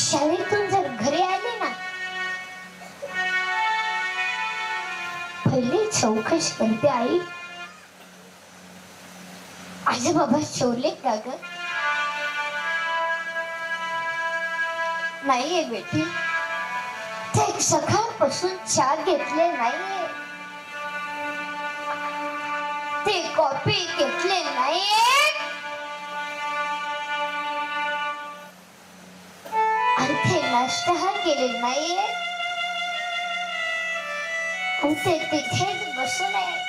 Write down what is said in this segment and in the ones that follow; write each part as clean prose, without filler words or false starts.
शाळेतून जर घरी आले ना, पहिले चौकशी करते, आई आज बाबा जेवले का ग? नाहीये बेटी, ते सकाळपासून चहा घेतले नाहीये, ते कॉफी घेतले नाहीये, आणि ते नाश्ता केले नाहीये, आणि ते तिथेच बसून आहे.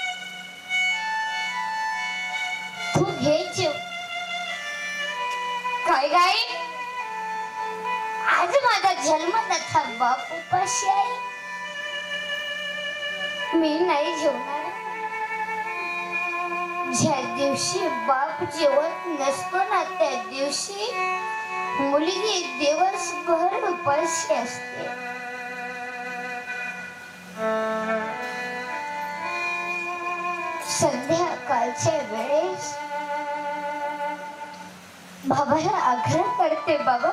तू घे जेव. काय गाय, आज माझा जन्मदाता बाप उपाशी आहे, मी नाही जेवणार. ज्या दिवशी बाप जेवत नसतो ना, त्या दिवशी मुलगी दिवसभर उपाशी असते. संध्याकाळच्या वेळेस बाबाला आग्रह करते, बाबा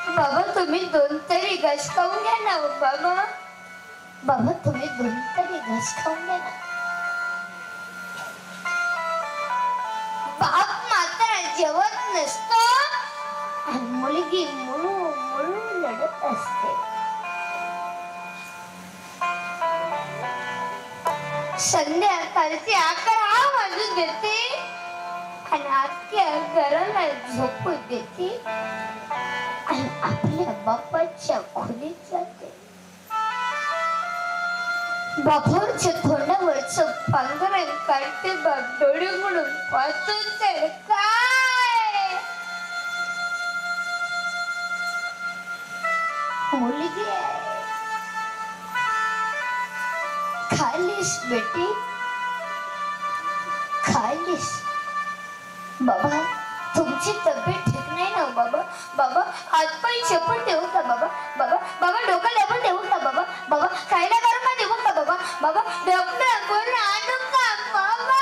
बाबा तुम्ही 2 तरी घास खाऊन घ्या ना. बाबा बाबा तुम्ही 2 तरी घास खाऊन घ्या ना. बाप मात्र जेवत नसतो आणि मुलगी मुळू मुळू लढत असते. संध्याकाळची 11 वाजून देते आणि अख्ख्या घराला झोपू देते आणि आपल्या बापाच्या खोलीत जाते. बापाच्या तोंडावरचं पांघरण काढते. बाप डोळे म्हणून पाहतो तर काय मुलगी आहे. खालीस बेटी, खालीस. बाबा तुमची तब्येत ठीक नाही ना बाबा? बाबा हातपाय चेपून देऊ का बाबा? बाबा बाबा डोकं दाबून देऊ का बाबा? बाबा खायला गरम देऊ का बाबा? बाबा डॉक्टर कोण आणू का बाबा?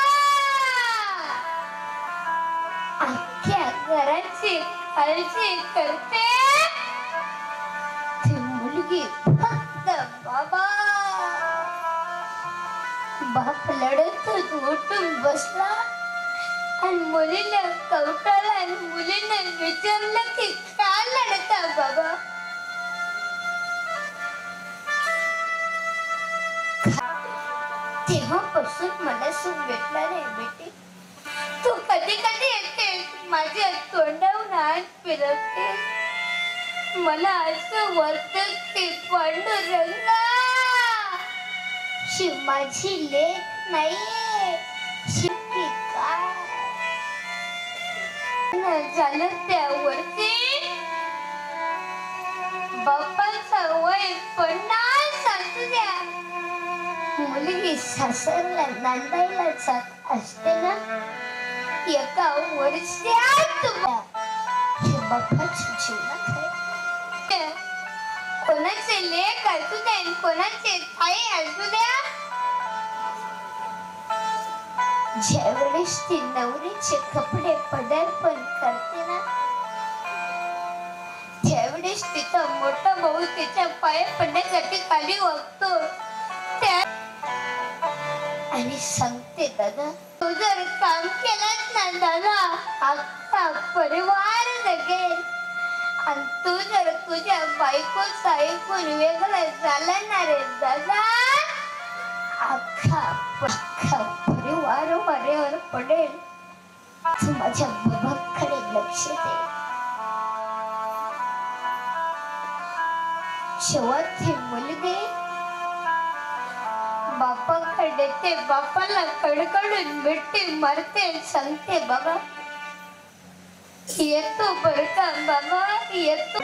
अख्ख्या घराची काळजी करते ती मुलगी फक्त बाबा. बाप लढत उठून बसला आणि मुलीला कवटाळला आणि मुलीने विचारलं की का लढता बाबा? तेव्हापासून मला सुख भेटला नाही बेटी. तू कधी कधी येते माझ्या तोंडावरून हात फिरवते. मला असं वाटतं की पांडुरंगा शी माझी लेक नाहीये. शिकी काय झालं त्यावरती बापाचा वय 50 असू द्या, मुलगी सासरला नांदायला जात असते ना, 1 वर्षात हे बापाच्या जीवनात आहे. कोणाचे लेक असू द्या, कोणाचे आई असू द्या, ज्यावेळेस ती नवरीचे कपडे पदार्पण करते ना, त्यावेळेस तिचा मोठा भाऊ तिच्या पाया पडण्यासाठी खाली वागतो आणि सांगते, दादा तू जर काम केलास ना दादा, अख्खा परिवार जगेल. आणि तू जर तुझ्या बायकोच ऐकून वेगळं झाला ना रे दादा, अख्खा परिवार वाऱ्यावर पडेल. तू माझ्या बाबाकडे लक्ष दे. शेवटची मुलगी बापाकडे ते बापाला कडकडून मिठी मारते, सांगते बाबा येतो बरं का बाबा, येतो.